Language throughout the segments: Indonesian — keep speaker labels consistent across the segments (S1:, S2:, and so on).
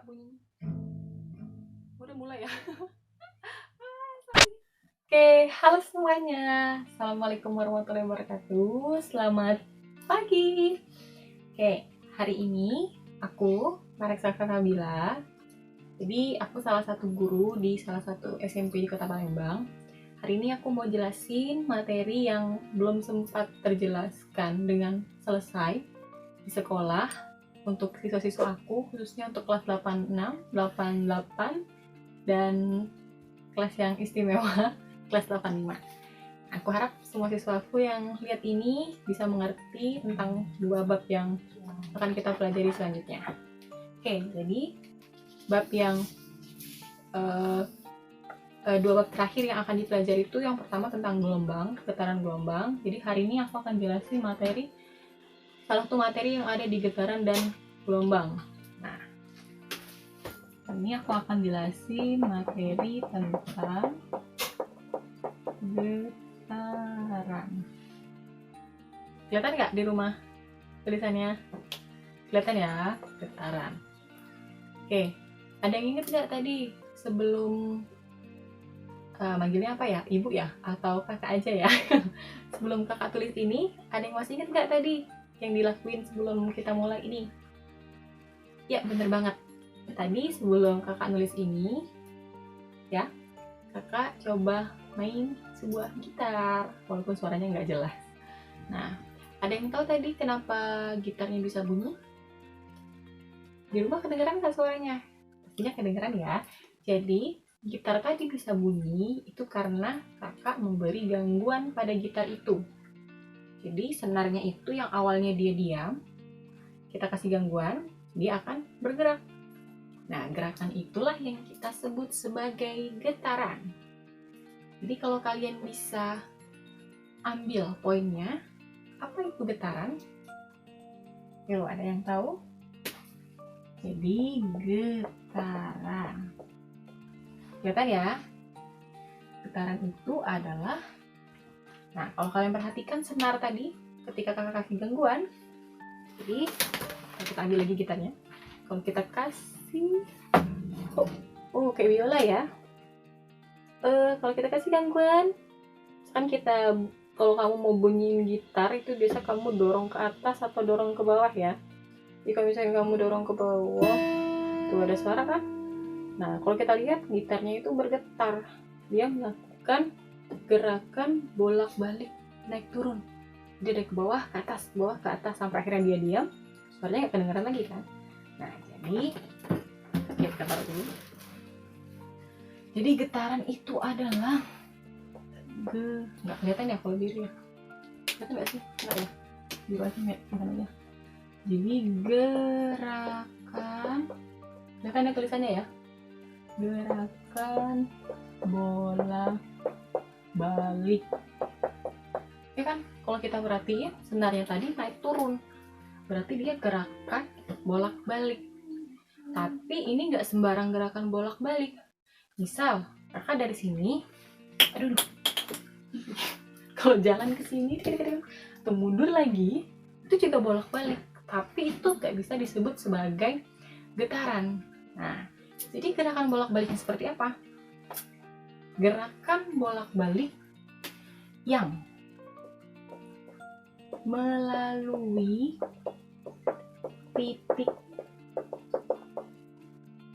S1: bunyinya. Udah mulai ya. Oke, halo semuanya. Assalamualaikum warahmatullahi wabarakatuh. Selamat pagi. Oke, hari ini aku Mareksa Nabila. Jadi aku salah satu guru di salah satu SMP di Kota Palembang. Hari ini aku mau jelasin materi yang belum sempat terjelaskan dengan selesai di sekolah untuk siswa-siswa aku, khususnya untuk kelas 86, 88, dan kelas yang istimewa, kelas 85. Aku harap semua siswaku yang lihat ini bisa mengerti tentang dua bab yang akan kita pelajari selanjutnya. Oke, jadi bab yang dua bab terakhir yang akan dipelajari itu yang pertama tentang gelombang, getaran gelombang. Jadi hari ini aku akan jelasin salah satu materi yang ada di getaran dan gelombang. Nah, ini aku akan jelasin materi tentang getaran. Kelihatan nggak di rumah tulisannya? Kelihatan ya, getaran. Oke, ada yang inget nggak tadi sebelum manggilnya apa ya? Ibu ya? Atau kakak aja ya? Sebelum kakak tulis ini, ada yang masih inget nggak tadi yang dilakuin sebelum kita mulai ini? Ya, bener banget. Tadi sebelum kakak nulis ini, ya, kakak coba main sebuah gitar, walaupun suaranya nggak jelas. Nah, ada yang tahu tadi kenapa gitarnya bisa bunyi? Di rumah kedengeran nggak suaranya? Pastinya kedengeran ya. Jadi, gitar tadi bisa bunyi itu karena kakak memberi gangguan pada gitar itu. Jadi, senarnya itu yang awalnya dia diam, kita kasih gangguan, dia akan bergerak. Nah, gerakan itulah yang kita sebut sebagai getaran. Jadi kalau kalian bisa ambil poinnya, apa itu getaran? Yuk, ada yang tahu? Jadi getaran. Kelihatan ya? Getaran itu adalah, nah kalau kalian perhatikan senar tadi, ketika kakak kasih gangguan, jadi kita ambil lagi gitarnya. Kalau kita kasih, kayak biola ya. Kalau kita kasih gangguan, kan kalau kamu mau bunyiin gitar itu biasa kamu dorong ke atas atau dorong ke bawah ya. Jadi kalau misalnya kamu dorong ke bawah, tuh ada suara kan? Nah, kalau kita lihat gitarnya itu bergetar, dia melakukan gerakan bolak-balik naik turun. Dia dari ke bawah ke atas sampai akhirnya dia diam, suaranya nggak kedengeran lagi kan? Nah, jadi kita taruh dulu. Jadi getaran itu adalah nggak kelihatan ya kalau biru ya? Kelihatan nggak sih? Nggak ya? Biru aja ya? Jadi gerakan, kelihatan ya tulisannya ya? Gerakan bola balik. Ya kan? Kalau kita perhatiin senarnya tadi naik turun, berarti dia gerakan bolak balik. Tapi ini nggak sembarang gerakan bolak balik. Misal kakak dari sini, kalau jalan ke sini atau mundur lagi, itu juga bolak balik. Tapi itu nggak bisa disebut sebagai getaran. Nah, jadi gerakan bolak baliknya seperti apa? Gerakan bolak balik yang melalui titik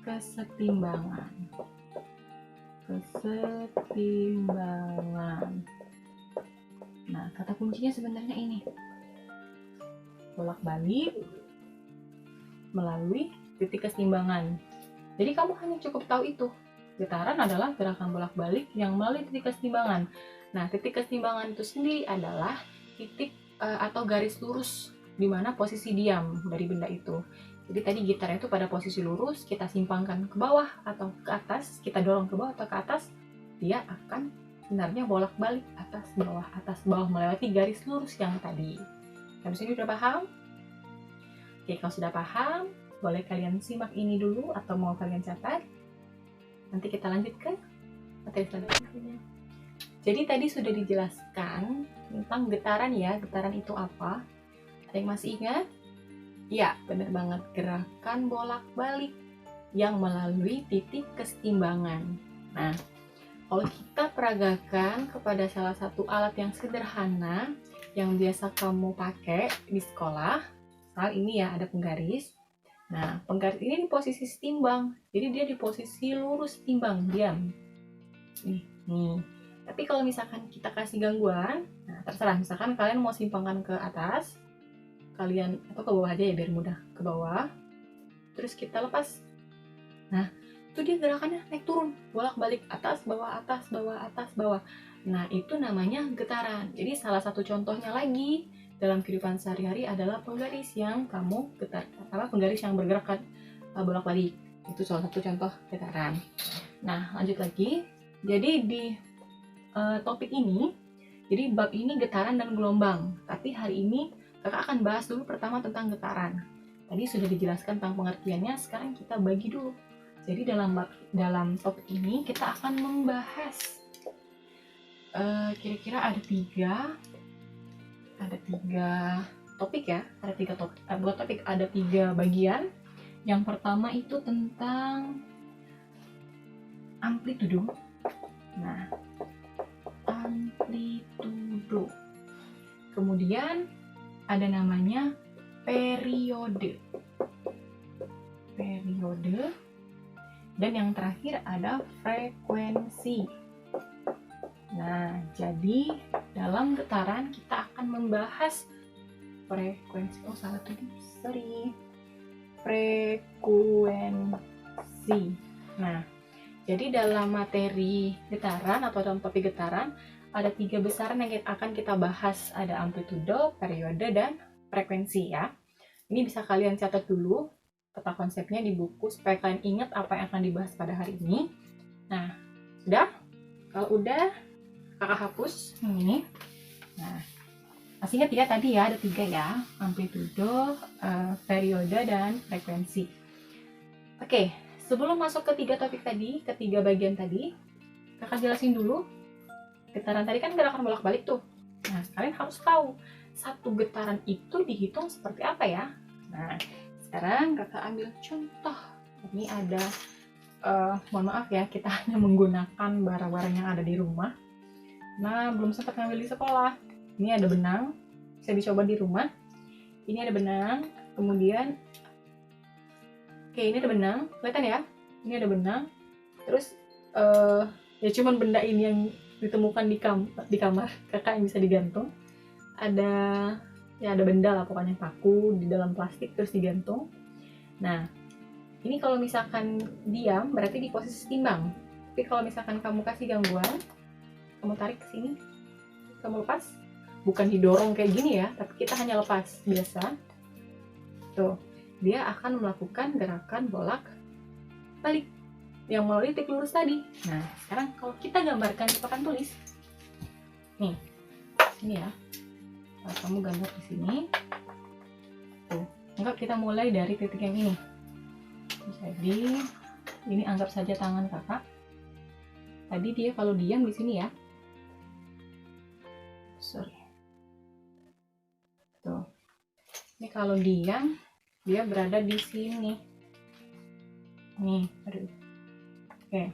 S1: kesetimbangan. Nah, kata kuncinya sebenarnya ini. Bolak-balik melalui titik kesetimbangan. Jadi kamu hanya cukup tahu itu. Getaran adalah gerakan bolak-balik yang melalui titik kesetimbangan. Nah, titik kesetimbangan itu sendiri adalah titik atau garis lurus di mana posisi diam dari benda itu. Jadi tadi gitarnya itu pada posisi lurus, kita simpangkan ke bawah atau ke atas, kita dorong ke bawah atau ke atas, dia akan sebenarnya bolak-balik atas bawah melewati garis lurus yang tadi. Habis ini udah paham? Oke, kalau sudah paham, boleh kalian simak ini dulu atau mau kalian catat. Nanti kita lanjut ke materi selanjutnya. Jadi tadi sudah dijelaskan tentang getaran ya. Getaran itu apa? Ada yang masih ingat? Ya, benar banget. Gerakan bolak-balik. yang melalui titik kesetimbangan. Nah, kalau kita peragakan kepada salah satu alat yang sederhana yang biasa kamu pakai di sekolah, misal ini ya, ada penggaris. Nah, penggaris ini di posisi setimbang, jadi dia di posisi lurus timbang, diam. Nih. Tapi kalau misalkan kita kasih gangguan, nah terserah, misalkan kalian mau simpangkan ke atas, kalian atau ke bawah aja ya biar mudah, ke bawah. Terus kita lepas. Nah, itu dia gerakannya naik turun, bolak-balik, atas, bawah, atas, bawah, atas, bawah. Nah, itu namanya getaran. Jadi salah satu contohnya lagi dalam kehidupan sehari-hari adalah penggaris yang kamu penggaris yang bergerak bolak-balik. Itu salah satu contoh getaran. Nah, lanjut lagi. Jadi di topik ini, jadi bab ini getaran dan gelombang. Tapi hari ini kakak akan bahas dulu pertama tentang getaran. Tadi sudah dijelaskan tentang pengertiannya, sekarang kita bagi dulu. Jadi dalam topik ini kita akan membahas kira-kira ada tiga topik ya, ada tiga topik, buat topik ada 3 bagian. Yang pertama itu tentang amplitudo. Nah, amplitudo. Kemudian ada namanya periode. Dan yang terakhir ada frekuensi. Nah, jadi dalam getaran kita akan membahas frekuensi. Oh, salah tadi. Sorry. Frekuensi. Nah, jadi dalam materi getaran atau dalam topik getaran ada 3 besaran yang akan kita bahas. Ada amplitudo, periode, dan frekuensi ya. Ini bisa kalian catat dulu peta konsepnya di buku supaya kalian ingat apa yang akan dibahas pada hari ini. Nah, sudah? Kalau udah, kakak hapus ini. Nah, masih ingat ya tadi ya ada 3 ya, amplitudo, periode, dan frekuensi. Oke, sebelum masuk ke 3 topik tadi, ke 3 bagian tadi, kakak jelasin dulu. Getaran tadi kan gerakan bolak-balik tuh. Nah, kalian harus tahu satu getaran itu dihitung seperti apa ya. Nah, sekarang kakak ambil contoh. Ini ada, mohon maaf ya, kita hanya menggunakan barang-barang yang ada di rumah. Nah, belum sempat ngambil di sekolah. Ini ada benang, bisa dicoba di rumah. Ini ada benang, kemudian, oke, ini ada benang, kelihatan ya? Ini ada benang, terus ya cuman benda ini yang ditemukan di kamar kakak yang bisa digantung. Ada benda lah pokoknya, paku di dalam plastik terus digantung. Nah, ini kalau misalkan diam berarti di posisi timbang. Tapi kalau misalkan kamu kasih gangguan, kamu tarik ke sini, kamu lepas, bukan didorong kayak gini ya, tapi kita hanya lepas biasa. Tuh, dia akan melakukan gerakan bolak-balik yang melalui titik lurus tadi. Nah, sekarang kalau kita gambarkan di papan tulis, nih, ini ya. Nah, kamu gambar di sini. Tuh, enggak, kita mulai dari titik yang ini. Jadi, ini anggap saja tangan kakak. Tadi dia kalau diam di sini ya. Sorry. Tuh. Ini kalau diam, dia berada di sini. Nih, aduh. Oke.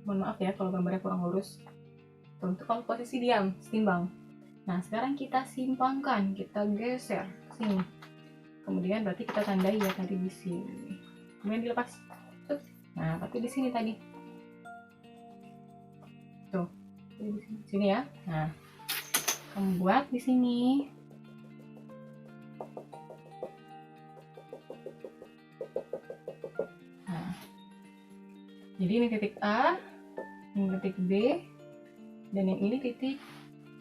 S1: Mohon maaf ya kalau gambarnya kurang lurus. Tuh, itu kalau posisi diam, setimbang. Nah, sekarang kita simpangkan, kita geser ke sini. Kemudian berarti kita tandai ya tadi di sini. Kemudian dilepas. Nah, tapi di sini tadi. Tuh, di sini ya. Nah, kamu buat di sini. Nah, jadi ini titik A, ini titik B, dan yang ini titik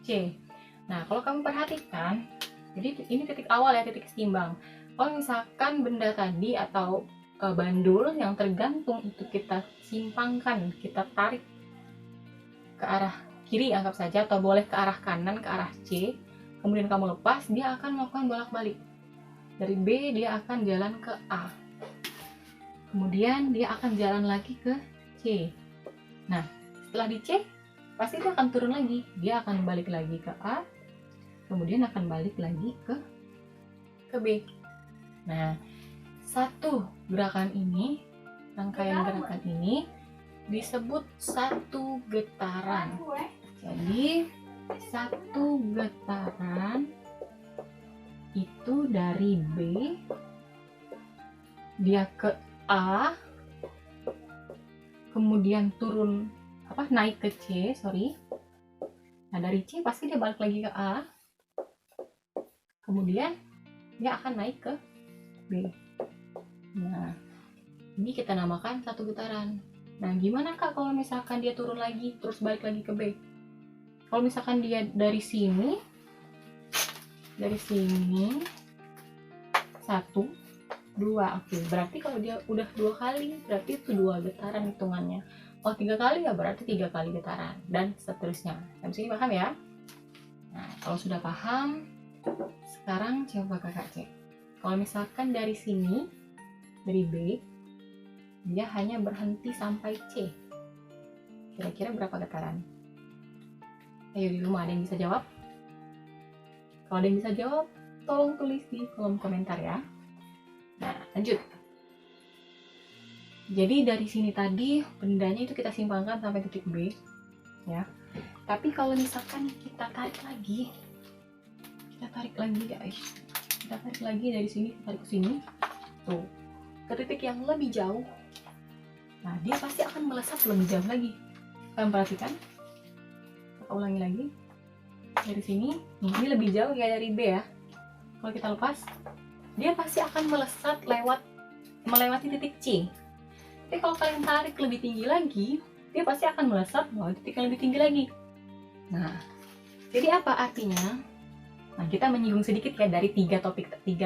S1: C. Nah, kalau kamu perhatikan, jadi ini titik awal ya, titik setimbang. Kalau misalkan benda tadi atau bandul yang tergantung itu kita simpangkan, kita tarik ke arah kiri anggap saja, atau boleh ke arah kanan, ke arah C, kemudian kamu lepas, dia akan melakukan bolak-balik. Dari B dia akan jalan ke A, kemudian dia akan jalan lagi ke C. Nah, setelah di C, pasti dia akan turun lagi, dia akan balik lagi ke A, kemudian akan balik lagi ke B. Nah, Satu gerakan ini, rangkaian gerakan ini disebut satu getaran. Jadi satu getaran itu dari B dia ke A, kemudian turun naik ke C, nah dari C pasti dia balik lagi ke A, kemudian dia akan naik ke B. Nah ini kita namakan satu getaran. Nah gimana Kak kalau misalkan dia turun lagi terus balik lagi ke B? Kalau misalkan dia dari sini 1, 2, oke, berarti kalau dia udah 2 kali berarti itu 2 getaran hitungannya. Kalau 3 kali ya berarti 3 kali getaran, dan seterusnya. Sampai sini paham ya? Nah kalau sudah paham, sekarang coba kakak cek. Kalau misalkan dari sini, dari B, dia hanya berhenti sampai C, kira-kira berapa getaran? Ayo di rumah, ada yang bisa jawab? Kalau ada yang bisa jawab, tolong tulis di kolom komentar ya. Nah, lanjut. Jadi dari sini tadi bendanya itu kita simpangkan sampai titik B, ya. Tapi kalau misalkan kita tarik lagi guys, kita tarik lagi dari sini, tarik ke sini, tuh, ke titik yang lebih jauh. Nah, dia pasti akan melesat lebih jauh lagi. Kalian perhatikan? Kita ulangi lagi. Dari sini, ini lebih jauh ya dari B ya. Kalau kita lepas, dia pasti akan melesat melewati titik C. Tapi kalau kalian tarik lebih tinggi lagi, dia pasti akan melesat melewati titik yang lebih tinggi lagi. Nah, jadi apa artinya? Nah, kita menyinggung sedikit ya dari 3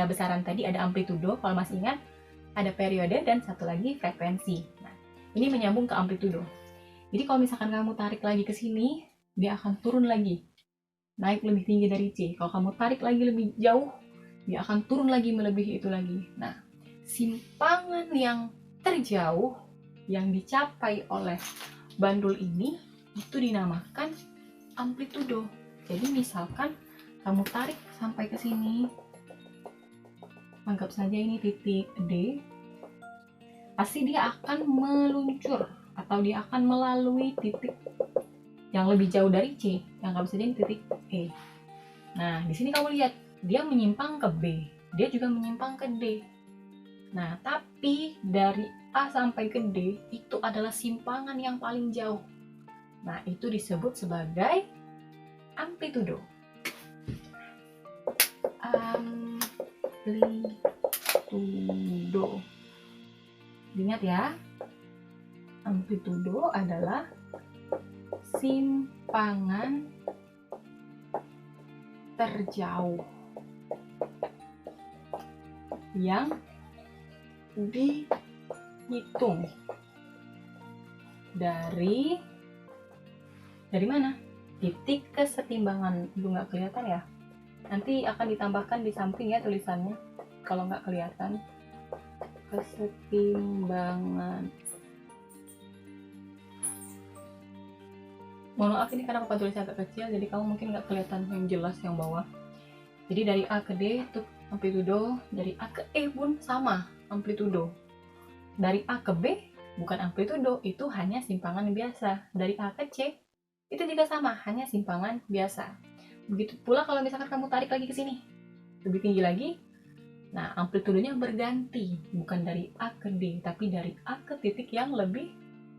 S1: besaran tadi. Ada amplitudo, kalau masih ingat, ada periode, dan satu lagi frekuensi. Nah, ini menyambung ke amplitudo. Jadi kalau misalkan kamu tarik lagi ke sini, dia akan turun lagi, naik lebih tinggi dari C. Kalau kamu tarik lagi lebih jauh, dia akan turun lagi melebihi itu lagi. Nah, simpangan yang terjauh yang dicapai oleh bandul ini itu dinamakan amplitudo. Jadi misalkan kamu tarik sampai ke sini, anggap saja ini titik D, pasti dia akan meluncur atau dia akan melalui titik yang lebih jauh dari C, yang anggap saja ini titik E. Nah, di sini kamu lihat, dia menyimpang ke B, dia juga menyimpang ke D. Nah, tapi dari A sampai ke D itu adalah simpangan yang paling jauh. Nah, itu disebut sebagai amplitudo. Amplitudo. Ingat ya, amplitudo adalah simpangan terjauh yang dihitung dari mana? Titik kesetimbangan. Itu nggak kelihatan ya? Nanti akan ditambahkan di samping ya tulisannya, kalau nggak kelihatan. Kesetimbangan. Mohon maaf ini karena papan tulisnya agak kecil, jadi kamu mungkin nggak kelihatan yang jelas yang bawah. Jadi dari A ke D itu amplitudo, dari A ke E pun sama amplitudo. Dari A ke B bukan amplitudo, itu hanya simpangan biasa. Dari A ke C itu juga sama, hanya simpangan biasa. Begitu pula kalau misalkan kamu tarik lagi ke sini, lebih tinggi lagi, nah amplitudonya berganti, bukan dari A ke D, tapi dari A ke titik yang lebih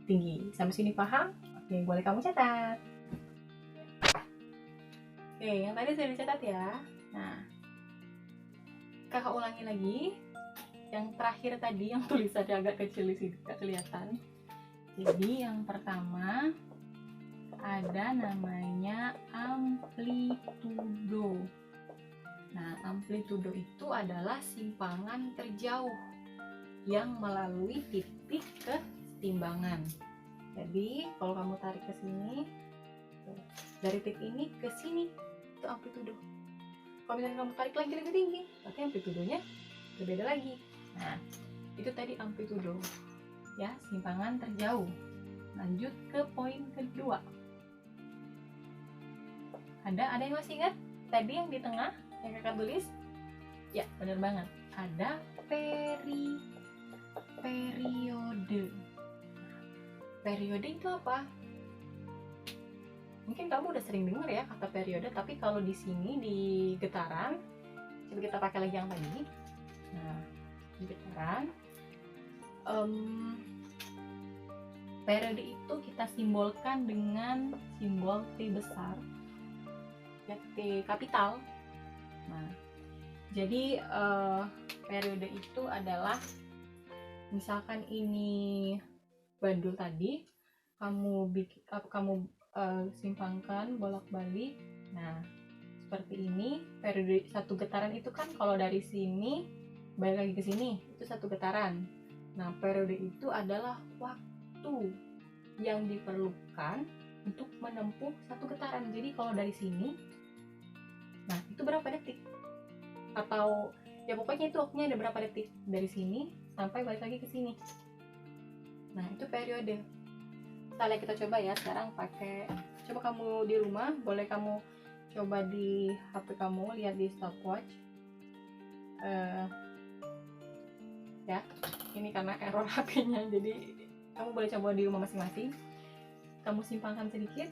S1: tinggi. Sampai sini paham? Oke, boleh kamu catat. Oke, yang tadi saya dicatat ya. Nah, kakak ulangi lagi. Yang terakhir tadi, yang tulisannya agak kecil di sini, gak kelihatan. Jadi yang pertama ada namanya amplitudo. Nah, amplitudo itu adalah simpangan terjauh yang melalui titik kesetimbangan. Jadi, kalau kamu tarik ke sini, dari titik ini ke sini, itu amplitudo. Kalau misalnya kamu tarik lagi lebih tinggi, berarti amplitudonya berbeda lagi. Nah, itu tadi amplitudo. Ya, simpangan terjauh. Lanjut ke poin kedua. Ada yang masih ingat tadi yang di tengah yang kakak tulis? Ya, benar banget. Ada periode. Periode itu apa? Mungkin kamu udah sering dengar ya kata periode, tapi kalau di sini di getaran, coba kita pakai lagi yang tadi. Nah, di getaran, periode itu kita simbolkan dengan simbol T besar, ya, T kapital. Nah, jadi periode itu adalah, misalkan ini bandul tadi, kamu simpangkan bolak-balik. Nah, seperti ini. Periode satu getaran itu kan kalau dari sini balik lagi ke sini itu satu getaran. Nah, periode itu adalah waktu yang diperlukan untuk menempuh satu getaran. Jadi kalau dari sini, nah itu berapa detik? Atau ya pokoknya itu waktunya ada berapa detik dari sini sampai balik lagi ke sini. Nah, itu periode. Kita coba ya sekarang pakai, coba kamu di rumah, boleh kamu coba di HP kamu, lihat di stopwatch. Ya, ini karena error HP-nya, jadi kamu boleh coba di rumah masing-masing. Kamu simpangkan sedikit,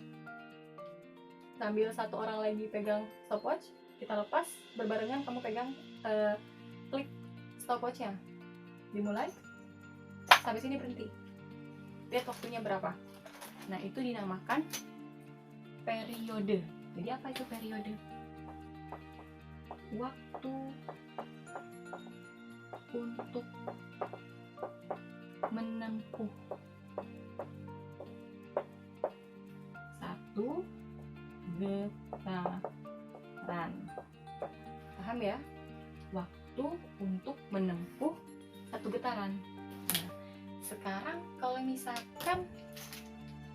S1: sambil satu orang lagi pegang stopwatch, kita lepas berbarengan, kamu pegang klik stopwatch-nya. Dimulai, sampai sini berhenti. Lihat waktunya berapa. Nah, itu dinamakan periode. Jadi apa itu periode? Waktu untuk menempuh satu getaran. Paham ya? Waktu untuk menempuh satu getaran. Nah, sekarang kalau misalkan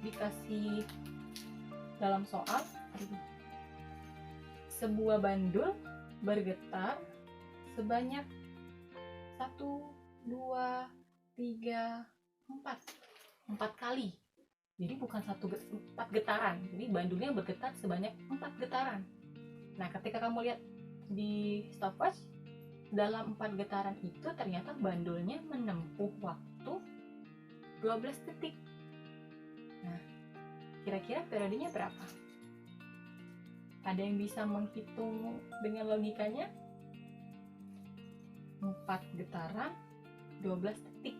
S1: dikasih dalam soal, sebuah bandul bergetar sebanyak 1, 2, 3, 4 kali. Jadi bukan 4 getaran, jadi bandulnya bergetar sebanyak 4 getaran. Nah, ketika kamu lihat di stopwatch, dalam 4 getaran itu ternyata bandulnya menempuh waktu 12 detik. Nah, kira-kira periodenya berapa? Ada yang bisa menghitung dengan logikanya? 4 getaran 12 detik.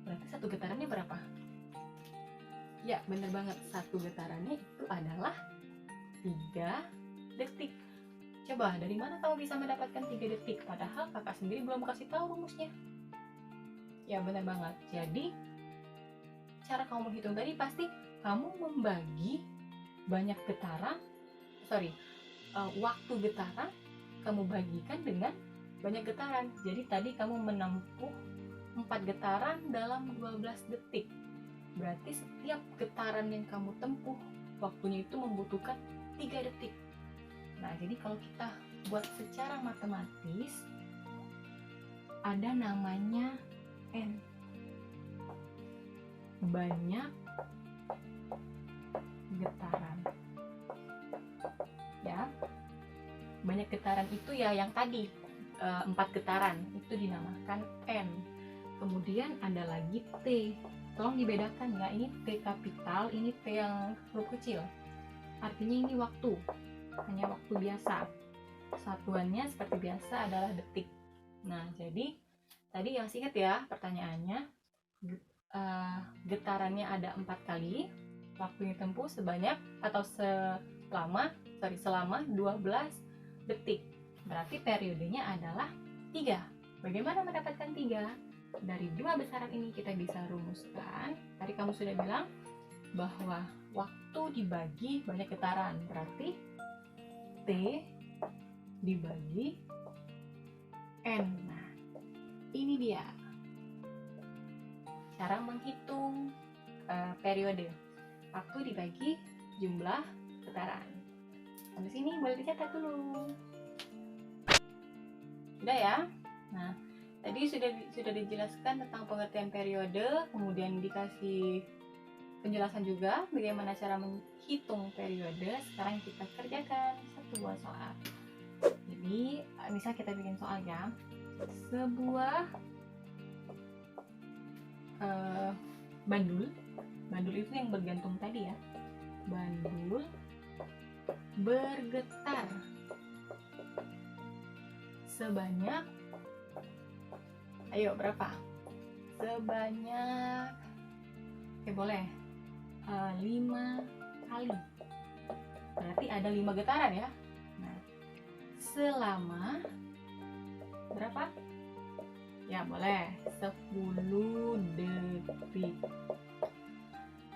S1: Berarti satu getarannya berapa? Ya, bener banget. Satu getarannya itu adalah 3 detik. Coba, dari mana kamu bisa mendapatkan 3 detik? Padahal kakak sendiri belum kasih tahu rumusnya. Ya, bener banget. Jadi, cara kamu menghitung tadi pasti kamu membagi banyak getaran, waktu getaran kamu bagikan dengan banyak getaran. Jadi tadi kamu menempuh 4 getaran dalam 12 detik. Berarti setiap getaran yang kamu tempuh, waktunya itu membutuhkan 3 detik. Nah, jadi kalau kita buat secara matematis, ada namanya N. Banyak getaran. Ya, banyak getaran itu ya yang tadi 4 getaran itu dinamakan N. Kemudian ada lagi T. Tolong dibedakan ya, ini T kapital, ini T yang huruf kecil. Artinya ini waktu, hanya waktu biasa. Satuannya seperti biasa adalah detik. Nah, jadi tadi yang ingat ya pertanyaannya, getarannya ada 4 kali, waktunya tempuh sebanyak atau selama 12 detik. Berarti periodenya adalah 3. Bagaimana mendapatkan 3? Dari 2 besaran ini kita bisa rumuskan. Tadi kamu sudah bilang bahwa waktu dibagi banyak getaran, berarti T dibagi N. Nah, ini dia cara menghitung periode. Waktu dibagi jumlah getaran. Sampai sini boleh dicatat dulu. Sudah ya? Nah, tadi sudah dijelaskan tentang pengertian periode, kemudian dikasih penjelasan juga bagaimana cara menghitung periode. Sekarang kita kerjakan satu buah soal. Jadi, misal kita bikin soal ya. sebuah bandul. Bandul itu yang bergantung tadi ya. Bandul bergetar sebanyak, ayo berapa? Sebanyak, oke boleh, 5 kali. Berarti ada 5 getaran ya. Nah, selama berapa? Ya boleh, 10 detik.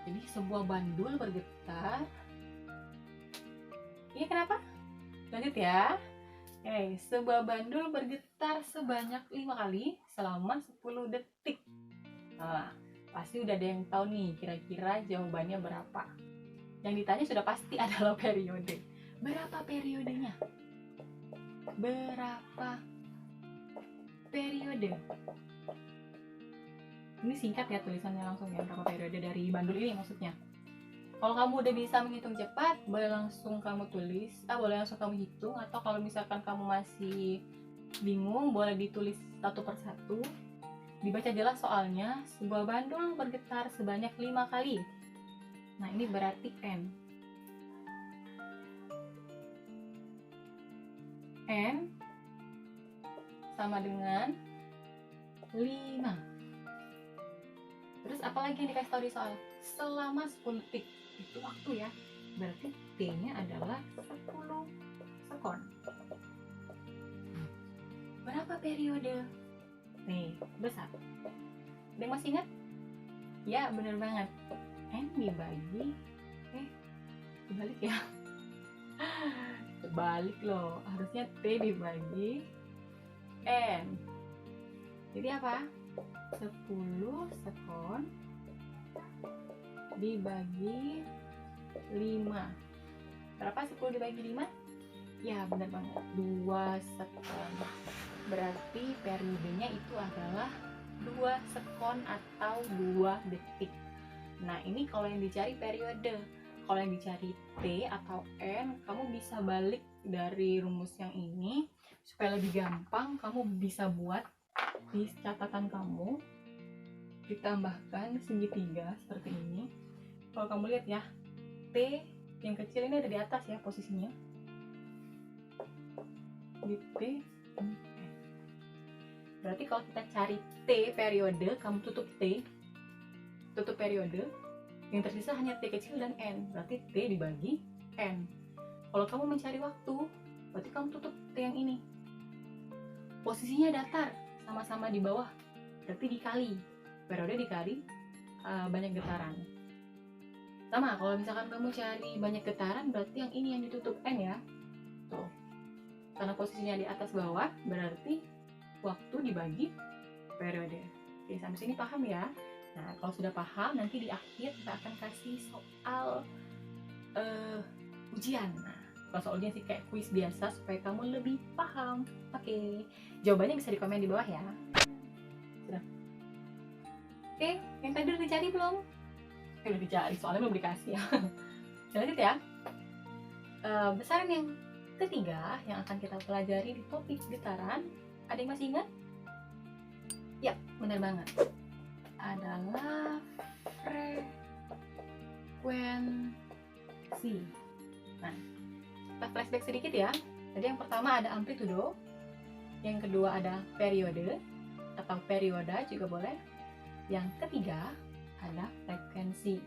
S1: Jadi sebuah bandul bergetar. Ini kenapa? Lanjut ya. Oke, sebuah bandul bergetar sebanyak 5 kali selama 10 detik. Nah, pasti udah ada yang tahu nih kira-kira jawabannya berapa. Yang ditanya sudah pasti adalah periode. Berapa periodenya? Berapa periode? Ini singkat ya tulisannya langsung ya, berapa periode dari bandul ini maksudnya. Kalau kamu udah bisa menghitung cepat, boleh langsung kamu tulis, boleh langsung kamu hitung, atau kalau misalkan kamu masih bingung, boleh ditulis satu persatu. Dibaca jelas soalnya, sebuah bandul bergetar sebanyak 5 kali. Nah, ini berarti N. N sama dengan 5. Terus apalagi yang dikasih tahu di soal? Selama 10 detik. Itu waktu ya. Berarti T-nya adalah 10 sekon. Berapa periode? Nih, besar. Ada yang masih ingat? Ya, bener banget. N dibagi dibalik ya. Terbalik loh. Harusnya T dibagi N. Jadi apa? 10 sekon dibagi 5. Berapa 10 dibagi 5? Ya benar banget, 2 sekon. Berarti periodenya itu adalah 2 sekon atau 2 detik. Nah ini kalau yang dicari periode. Kalau yang dicari T atau N, kamu bisa balik dari rumus yang ini supaya lebih gampang. Kamu bisa buat di catatan kamu, ditambahkan segitiga seperti ini. Kalau kamu lihat ya, T yang kecil ini ada di atas ya posisinya, di T. Berarti kalau kita cari T periode, kamu tutup T, tutup periode, yang tersisa hanya T kecil dan N. Berarti T dibagi N. Kalau kamu mencari waktu, berarti kamu tutup T yang ini, posisinya datar, sama-sama di bawah, berarti dikali periode dikali banyak getaran. Sama kalau misalkan kamu cari banyak getaran, berarti yang ini yang ditutup N ya. Tuh. Karena posisinya di atas bawah, berarti waktu dibagi periode. Oke, sampai sini paham ya? Nah, kalau sudah paham, nanti di akhir kita akan kasih soal ujian. Nah, kalau soal ujian sih kayak kuis biasa supaya kamu lebih paham. Oke, jawabannya bisa di komen di bawah ya. Sudah. Oke, yang tadi udah dicari belum? Udah dicari, soalnya belum dikasih ya. Lanjut ya. Besaran yang ketiga yang akan kita pelajari di topik getaran, ada yang masih ingat? Ya, benar banget. Adalah frekuensi. Nah, kita flashback sedikit ya. Jadi yang pertama ada amplitudo, yang kedua ada periode atau perioda juga boleh. Yang ketiga ada frekuensi.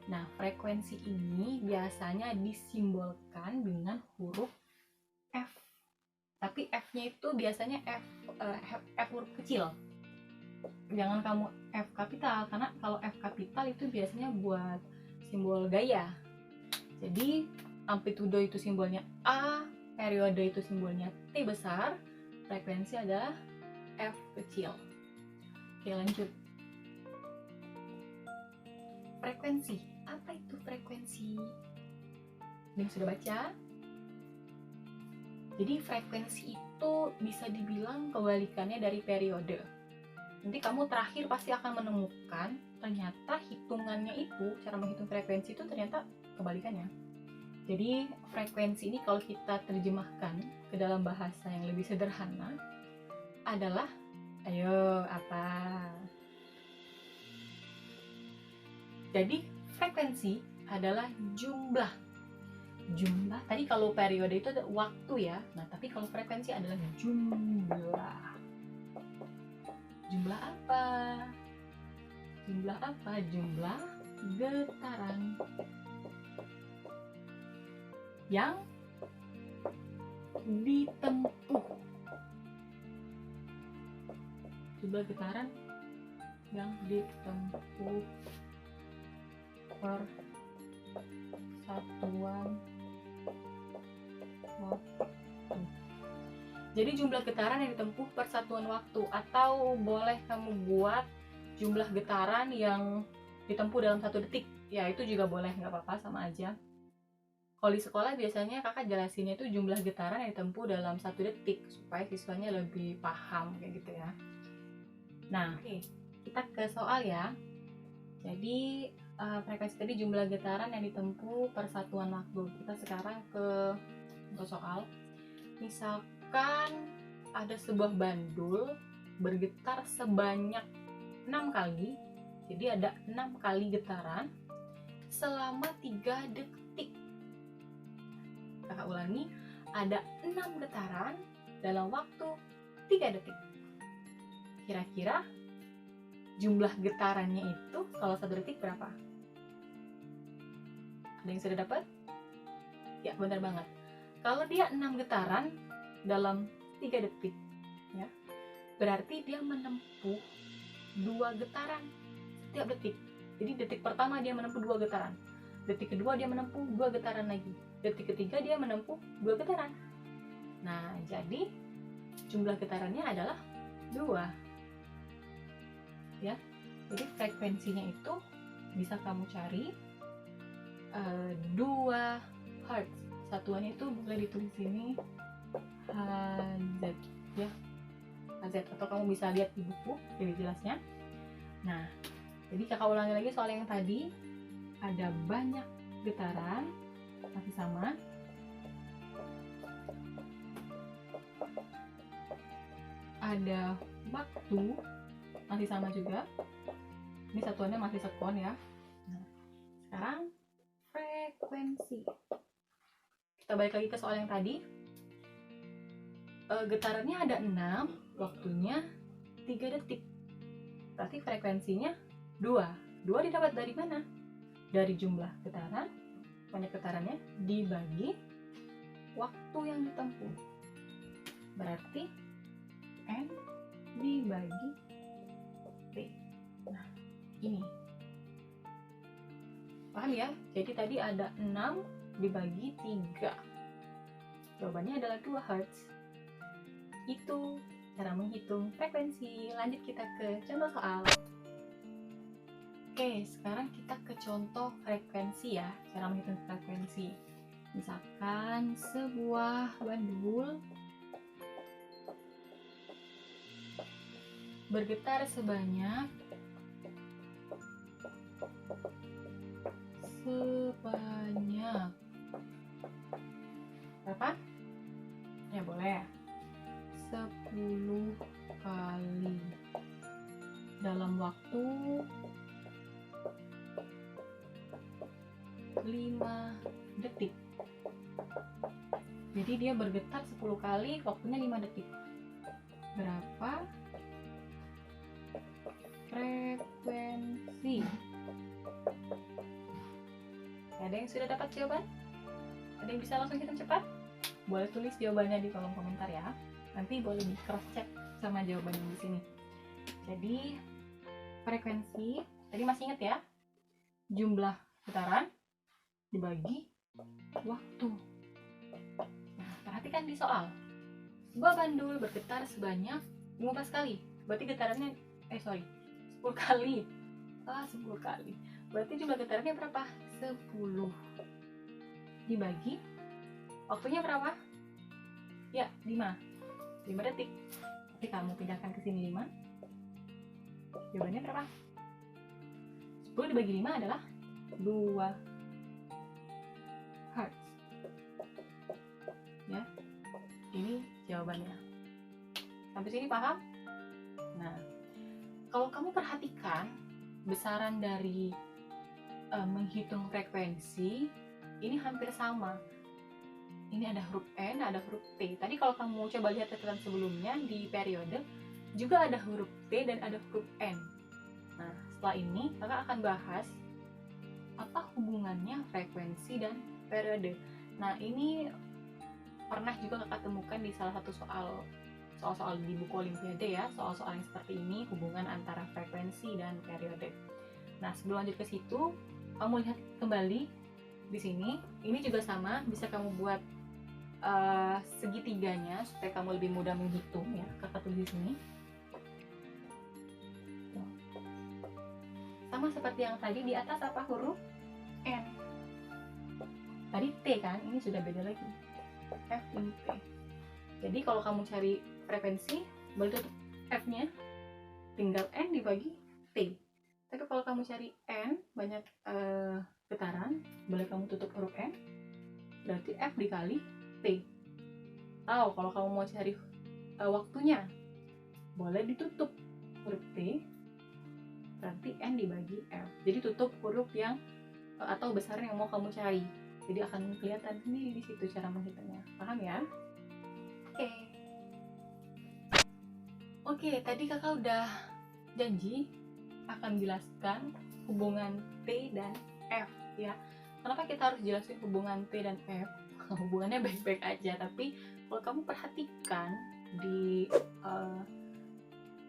S1: Nah, frekuensi ini biasanya disimbolkan dengan huruf F. Tapi F-nya itu biasanya F huruf kecil. Jangan kamu F kapital, karena kalau F kapital itu biasanya buat simbol gaya. Jadi amplitudo itu simbolnya A, periode itu simbolnya T besar, frekuensi adalah F kecil. Oke, lanjut. Frekuensi. Apa itu frekuensi? Ini sudah baca? Jadi frekuensi itu bisa dibilang kebalikannya dari periode. Nanti kamu terakhir pasti akan menemukan ternyata hitungannya itu, cara menghitung frekuensi itu ternyata kebalikannya. Jadi frekuensi ini kalau kita terjemahkan ke dalam bahasa yang lebih sederhana adalah, ayo apa? Jadi frekuensi adalah jumlah. Jumlah, tadi kalau periode itu ada waktu ya. Nah, tapi kalau frekuensi adalah jumlah. Jumlah apa? Jumlah apa? Jumlah getaran yang ditempuh. Jumlah getaran yang ditempuh per satuan waktu. Jadi jumlah getaran yang ditempuh per satuan waktu, atau boleh kamu buat jumlah getaran yang ditempuh dalam 1 detik. Ya itu juga boleh, nggak apa-apa, sama aja. Kalau di sekolah biasanya kakak jelasinnya itu jumlah getaran yang ditempuh dalam 1 detik supaya siswanya lebih paham kayak gitu ya. Nah, oke, kita ke soal ya. Jadi frekuensi tadi jumlah getaran yang ditempuh per satuan waktu. Kita sekarang ke soal. Misalkan ada sebuah bandul bergetar sebanyak 6 kali. Jadi ada 6 kali getaran selama 3 detik. Kakak ulangi, ada 6 getaran dalam waktu 3 detik. Kira-kira jumlah getarannya itu kalau 1 detik berapa? Ada yang sudah dapat? Ya, benar banget. Kalau dia 6 getaran dalam 3 detik, ya, berarti dia menempuh 2 getaran setiap detik. Jadi detik pertama dia menempuh 2 getaran, detik kedua dia menempuh 2 getaran lagi, detik ketiga dia menempuh 2 getaran. Nah, jadi jumlah getarannya adalah 2. Ya, jadi frekuensinya itu bisa kamu cari 2 Hz. Satuannya itu boleh ditulis sini Hz ya, Hz, atau kamu bisa lihat di buku lebih jelasnya. Nah, jadi kakak ulangi lagi soal yang tadi. Ada banyak getaran, masih sama. Ada waktu, masih sama juga. Ini satuannya masih sekon ya. Nah, sekarang frekuensi. Kita balik lagi ke soal yang tadi. Getarannya ada 6, waktunya 3 detik. Berarti frekuensinya 2. 2 didapat dari mana? Dari jumlah getaran, banyak getarannya, dibagi waktu yang ditempuh. Berarti N dibagi T. Nah, ini. Paham ya? Jadi tadi ada 6 dibagi 3. Jawabannya adalah 2 Hz. Itu cara menghitung frekuensi. Lanjut kita ke contoh soal. Oke, sekarang kita ke contoh frekuensi ya. Cara menghitung frekuensi. Misalkan sebuah bandul bergetar sebanyak berapa? Ya boleh 10 kali dalam waktu 5 detik. Jadi dia bergetar 10 kali, waktunya 5 detik. Berapa frekuensi? Ada yang sudah dapat jawaban? Ada yang bisa langsung hitung cepat? Boleh tulis jawabannya di kolom komentar ya. Nanti boleh di cross check sama jawabannya di sini. Jadi frekuensi tadi masih ingat ya? Jumlah getaran dibagi waktu. Nah, perhatikan di soal. Sebuah bandul bergetar sebanyak 15 kali. Berarti getarannya 10 kali. 10 kali. Berarti jumlah getarannya berapa? 10. Dibagi waktunya berapa? Ya, 5 detik. Jadi kamu pindahkan ke sini 5. Jawabannya berapa? 10 dibagi 5 adalah 2 Hz. Ya, ini jawabannya. Sampai sini paham? Nah, kalau kamu perhatikan besaran dari menghitung frekuensi ini hampir sama. Ini ada huruf N, ada huruf T. Tadi kalau kamu coba lihat catatan sebelumnya di periode juga ada huruf T dan ada huruf N. Nah, setelah ini kakak akan bahas apa hubungannya frekuensi dan periode. Nah, ini pernah juga kakak temukan di salah satu soal-soal di buku olimpiade ya, soal-soal yang seperti ini, hubungan antara frekuensi dan periode. Nah, sebelum lanjut ke situ, kamu lihat kembali di sini. Ini juga sama, bisa kamu buat segitiganya supaya kamu lebih mudah menghitung ya. Kakak tulis di sini. Sama seperti yang tadi, di atas apa huruf N. Tadi T kan, ini sudah beda lagi. F ini T. Jadi kalau kamu cari frekuensi, boleh tutup F-nya, tinggal N dibagi T. Tapi kalau kamu cari N, banyak getaran, boleh kamu tutup huruf N, berarti F dikali T. Atau kalau kamu mau cari waktunya, boleh ditutup huruf T, berarti N dibagi F. Jadi tutup huruf yang atau besaran yang mau kamu cari. Jadi akan kelihatan sendiri di situ cara menghitungnya. Paham ya? Oke, tadi kakak udah janji akan jelaskan hubungan T dan F ya. Kenapa kita harus jelasin hubungan T dan F? Hubungannya baik-baik aja, tapi kalau kamu perhatikan di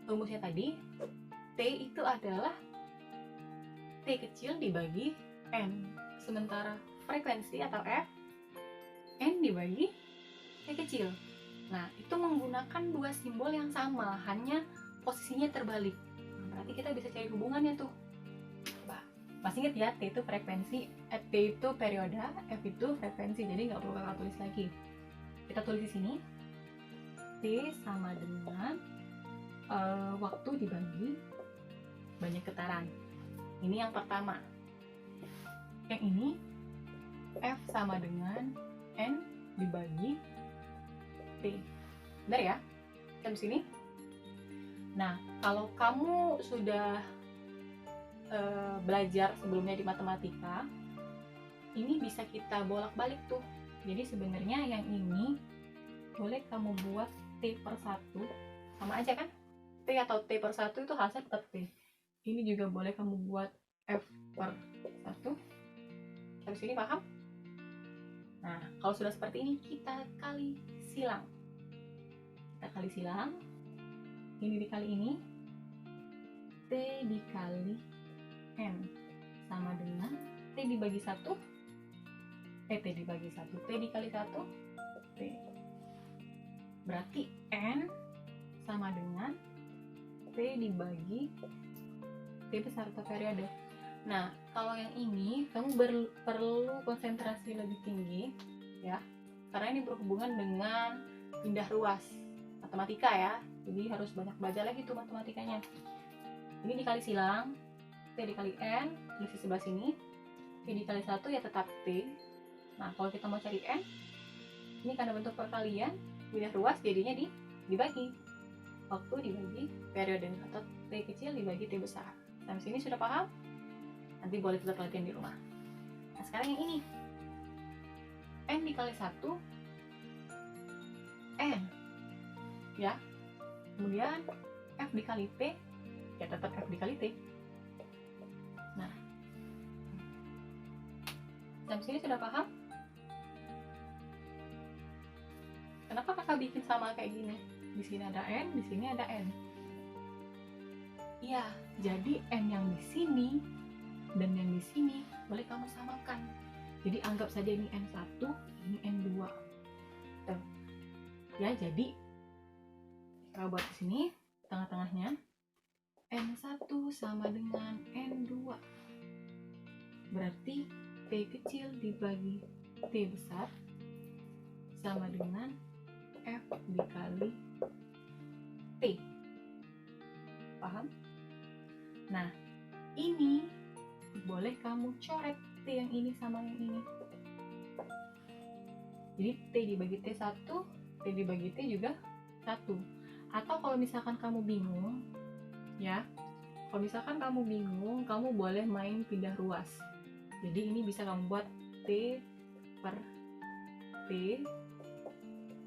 S1: rumusnya tadi, T itu adalah T kecil dibagi N, sementara frekuensi atau F, N dibagi T kecil. Nah, itu menggunakan dua simbol yang sama, hanya posisinya terbalik. Nah, berarti kita bisa cari hubungannya tuh. Masih ingat ya, T itu frekuensi, T itu periode, F itu frekuensi, jadi nggak perlu kakak tulis lagi. Kita tulis di sini, T sama dengan waktu dibagi banyak getaran. Ini yang pertama. Yang ini, F sama dengan N dibagi T. Benar ya? Sampai sini? Nah, kalau kamu sudah belajar sebelumnya di matematika, ini bisa kita bolak-balik tuh. Jadi sebenarnya yang ini boleh kamu buat T per 1, sama aja kan? T atau T per 1 itu hasil tetap T. Ini juga boleh kamu buat F per 1. Sampai sini paham? Nah, kalau sudah seperti ini, kita kali silang. Kita kali silang. Ini dikali ini. T dikali N sama dengan T dibagi 1, T dibagi 1, T dikali 1, T. Berarti N sama dengan T dibagi T besar atau periode. Nah, kalau yang ini kamu perlu konsentrasi lebih tinggi ya, karena ini berhubungan dengan pindah ruas matematika ya, jadi harus banyak belajar lagi tuh matematikanya. Ini dikali silang, T dikali N, tulis di sebelah sini. T dikali 1 ya tetap T. Nah, kalau kita mau cari N, ini karena bentuk perkalian, pindah ruas jadinya dibagi. Waktu dibagi periode, atau T kecil dibagi T besar. Sampai sini sudah paham? Nanti boleh tetap latihan di rumah. Nah, sekarang yang ini. N dikali 1, N. Ya. Kemudian F dikali T, ya tetap F dikali T. Nah, sampai sini sudah paham? Kenapa kakak bikin sama kayak gini? Di sini ada N, di sini ada N. Iya, jadi N yang di sini dan yang di sini boleh kamu samakan. Jadi anggap saja ini N1, ini N2. Tuh. Ya, jadi kita buat di sini tengah-tengahnya. N1 sama dengan N2. Berarti T kecil dibagi T besar sama dengan F dikali T. Paham? Nah, ini boleh kamu coret T yang ini sama yang ini. Jadi T dibagi T 1, T dibagi T juga 1. Atau kalau misalkan kamu bingung, ya, kalau misalkan kamu bingung, kamu boleh main pindah ruas. Jadi ini bisa kamu buat T per T,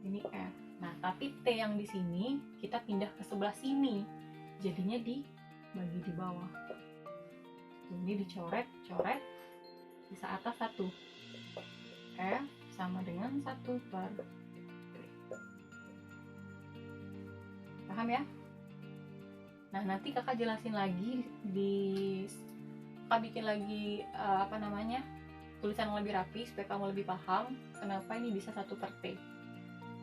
S1: ini F. Nah, tapi T yang di sini kita pindah ke sebelah sini, jadinya dibagi di bawah. Ini dicoret, coret, bisa atas 1. F sama dengan 1 per T. Paham ya? Nah, nanti kakak jelasin lagi kakak bikin lagi tulisan yang lebih rapi supaya kamu lebih paham kenapa ini bisa 1 per T.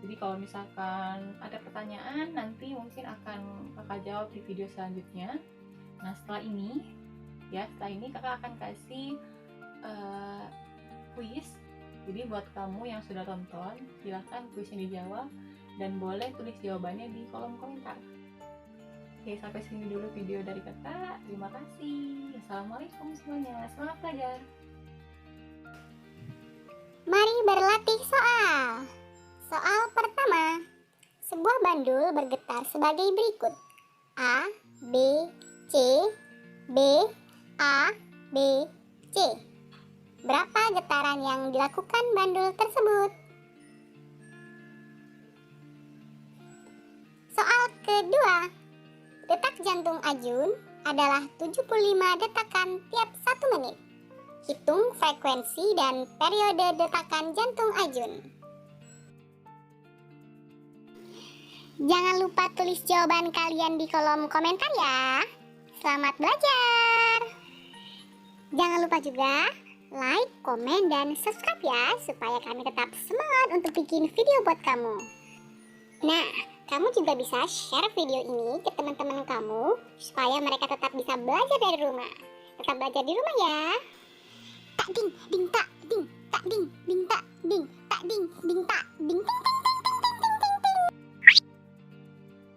S1: Jadi kalau misalkan ada pertanyaan, nanti mungkin akan kakak jawab di video selanjutnya. Nah, setelah ini kakak akan kasih kuis. Jadi buat kamu yang sudah tonton, silahkan kuisnya dijawab dan boleh tulis jawabannya di kolom komentar. Oke, sampai sini dulu video dari kakak. Terima kasih. Assalamualaikum semuanya. Selamat belajar.
S2: Mari berlatih soal. Soal pertama. Sebuah bandul bergetar sebagai berikut. A, B, C, B, A, B, C. Berapa getaran yang dilakukan bandul tersebut? Soal kedua. Detak jantung Ajun adalah 75 detakan tiap 1 menit. Hitung frekuensi dan periode detakan jantung Ajun. Jangan lupa tulis jawaban kalian di kolom komentar ya. Selamat belajar. Jangan lupa juga like, komen, dan subscribe ya, supaya kami tetap semangat untuk bikin video buat kamu. Nah, kamu juga bisa share video ini ke teman-teman kamu supaya mereka tetap bisa belajar dari rumah. Tetap belajar di rumah ya. Tak ding, ding tak ding, tak ding, ding tak ding, tak ding, ding tak ding, ding tak.